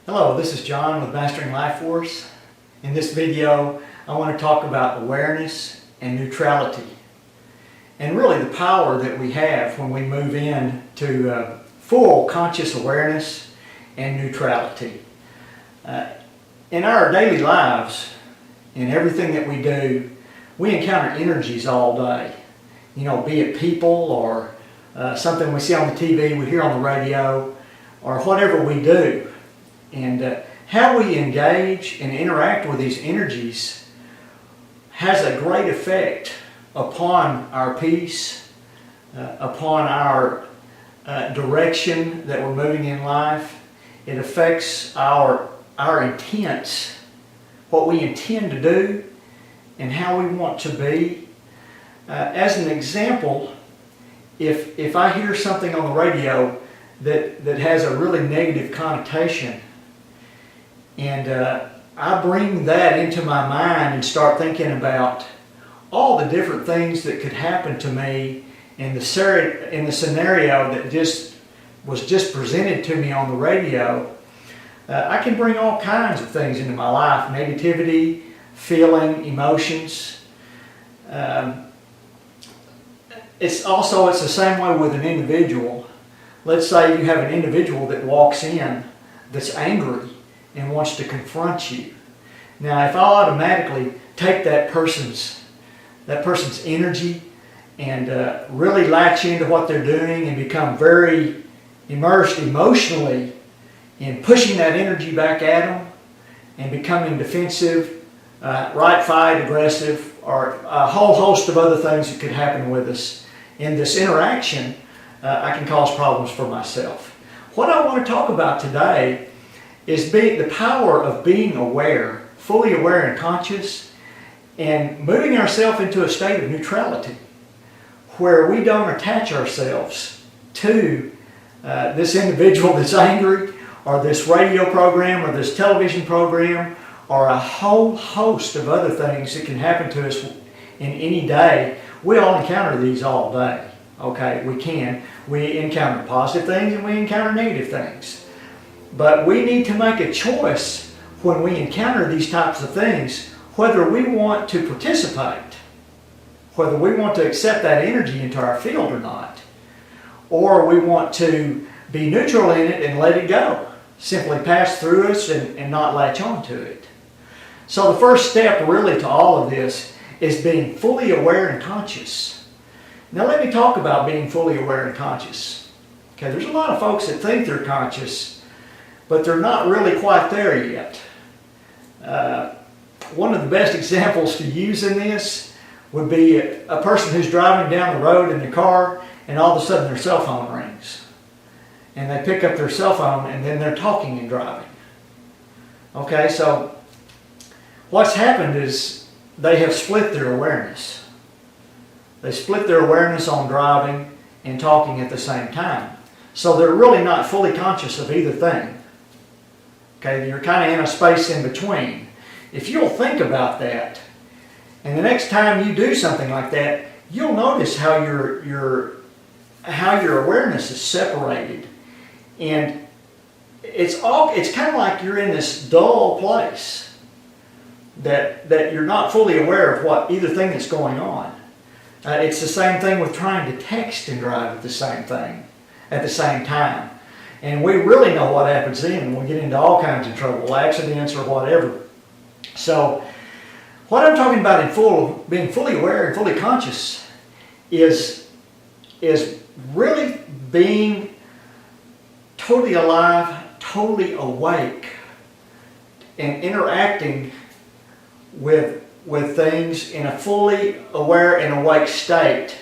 Hello, this is John with Mastering Life Force. In this video, I want to talk about awareness and neutrality, and really the power that we have when we move into full conscious awareness and neutrality. In our daily lives, in everything that we do, we encounter energies all day. You know, be it people or something we see on the TV, we hear on the radio, or whatever we do. And how we engage and interact with these energies has a great effect upon our peace, upon our direction that we're moving in life. It affects our intents, what we intend to do, and how we want to be. As an example, if I hear something on the radio that has a really negative connotation, and I bring that into my mind and start thinking about all the different things that could happen to me in the scenario that was just presented to me on the radio, I can bring all kinds of things into my life: negativity, feeling, emotions. It's the same way with an individual. Let's say you have an individual that walks in that's angry and wants to confront you. Now, if I automatically take that person's energy and really latch into what they're doing and become very immersed emotionally in pushing that energy back at them and becoming defensive, right-fied, aggressive, or a whole host of other things that could happen with us in this interaction, I can cause problems for myself. What I want to talk about today is the power of being aware, fully aware and conscious, and moving ourselves into a state of neutrality where we don't attach ourselves to this individual that's angry, or this radio program, or this television program, or a whole host of other things that can happen to us in any day. We all encounter these all day. Okay, we can. We encounter positive things and we encounter negative things. But we need to make a choice when we encounter these types of things, whether we want to participate, whether we want to accept that energy into our field or not, or we want to be neutral in it and let it go, simply pass through us and not latch on to it. So the first step really to all of this is being fully aware and conscious. Now let me talk about being fully aware and conscious. Okay, there's a lot of folks that think they're conscious, but they're not really quite there yet. One of the best examples to use in this would be a person who's driving down the road in the car, and all of a sudden their cell phone rings. And they pick up their cell phone and then they're talking and driving. Okay, so what's happened is they have split their awareness. They split their awareness on driving and talking at the same time. So they're really not fully conscious of either thing. Okay, you're kind of in a space in between. If you'll think about that, and the next time you do something like that, you'll notice how your awareness is separated, and it's kind of like you're in this dull place that you're not fully aware of what either thing that's going on. It's the same thing with trying to text and drive at the same time. And we really know what happens then. We get into all kinds of trouble, accidents or whatever. So what I'm talking about in being fully aware and fully conscious is really being totally alive, totally awake, and interacting with things in a fully aware and awake state.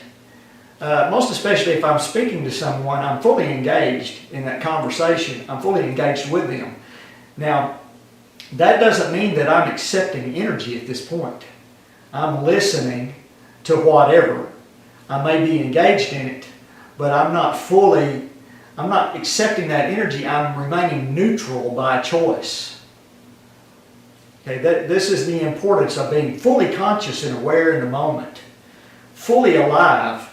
Most especially if I'm speaking to someone, I'm fully engaged in that conversation. I'm fully engaged with them. Now, that doesn't mean that I'm accepting energy at this point. I'm listening to whatever. I may be engaged in it, but I'm not accepting that energy. I'm remaining neutral by choice. Okay, this is the importance of being fully conscious and aware in the moment, fully alive,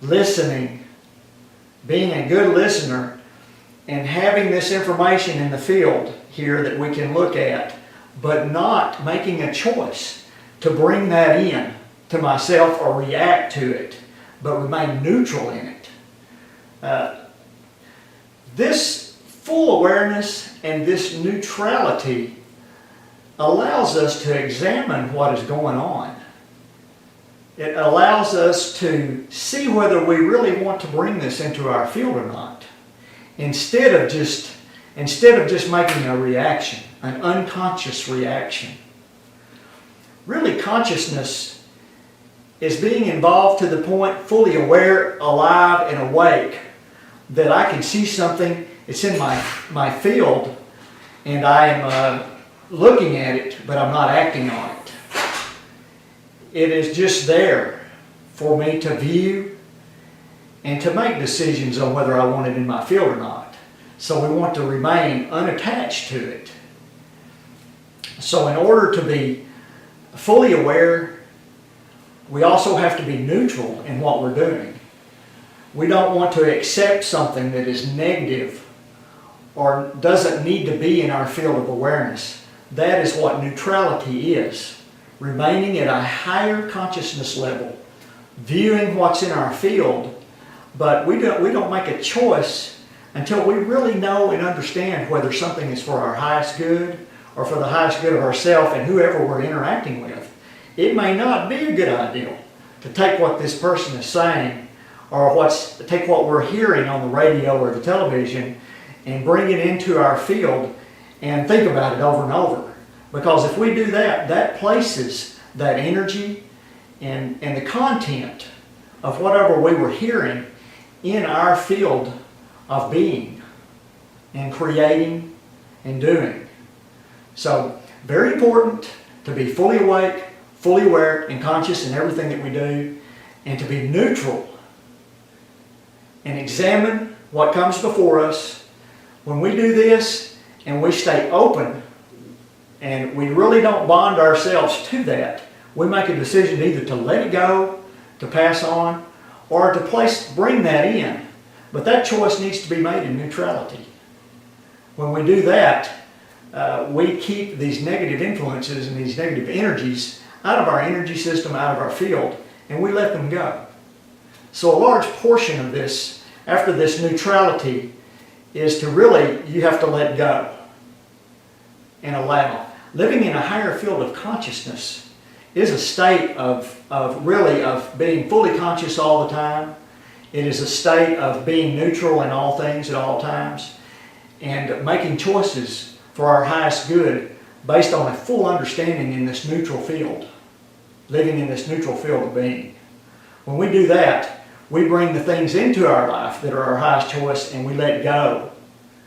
listening, being a good listener, and having this information in the field here that we can look at, but not making a choice to bring that in to myself or react to it, but remain neutral in it. This full awareness and this neutrality allows us to examine what is going on. It allows us to see whether we really want to bring this into our field or not, instead of just making a reaction, an unconscious reaction. Really, consciousness is being involved to the point, fully aware, alive, and awake, that I can see something, it's in my field, and I am looking at it, but I'm not acting on it. It is just there for me to view and to make decisions on whether I want it in my field or not. So we want to remain unattached to it. So in order to be fully aware, we also have to be neutral in what we're doing. We don't want to accept something that is negative or doesn't need to be in our field of awareness. That is what neutrality is. Remaining at a higher consciousness level, viewing what's in our field, but we don't make a choice until we really know and understand whether something is for our highest good or for the highest good of ourselves and whoever we're interacting with. It may not be a good idea to take what this person is saying or take what we're hearing on the radio or the television and bring it into our field and think about it over and over. Because if we do that, that places that energy and the content of whatever we were hearing in our field of being and creating and doing. So, very important to be fully awake, fully aware and conscious in everything that we do, and to be neutral and examine what comes before us. When we do this and we stay open and we really don't bond ourselves to that, we make a decision either to let it go, to pass on, or to bring that in. But that choice needs to be made in neutrality. When we do that, we keep these negative influences and these negative energies out of our energy system, out of our field, and we let them go. So a large portion of this, after this neutrality, is to really, you have to let go and allow. Living in a higher field of consciousness is a state of being fully conscious all the time. It is a state of being neutral in all things at all times and making choices for our highest good based on a full understanding in this neutral field, living in this neutral field of being. When we do that, we bring the things into our life that are our highest choice and we let go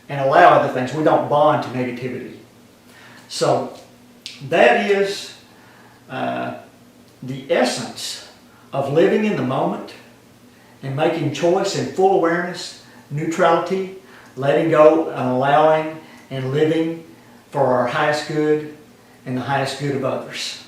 and allow other things. We don't bond to negativity. So that is the essence of living in the moment and making choice in full awareness, neutrality, letting go and allowing and living for our highest good and the highest good of others.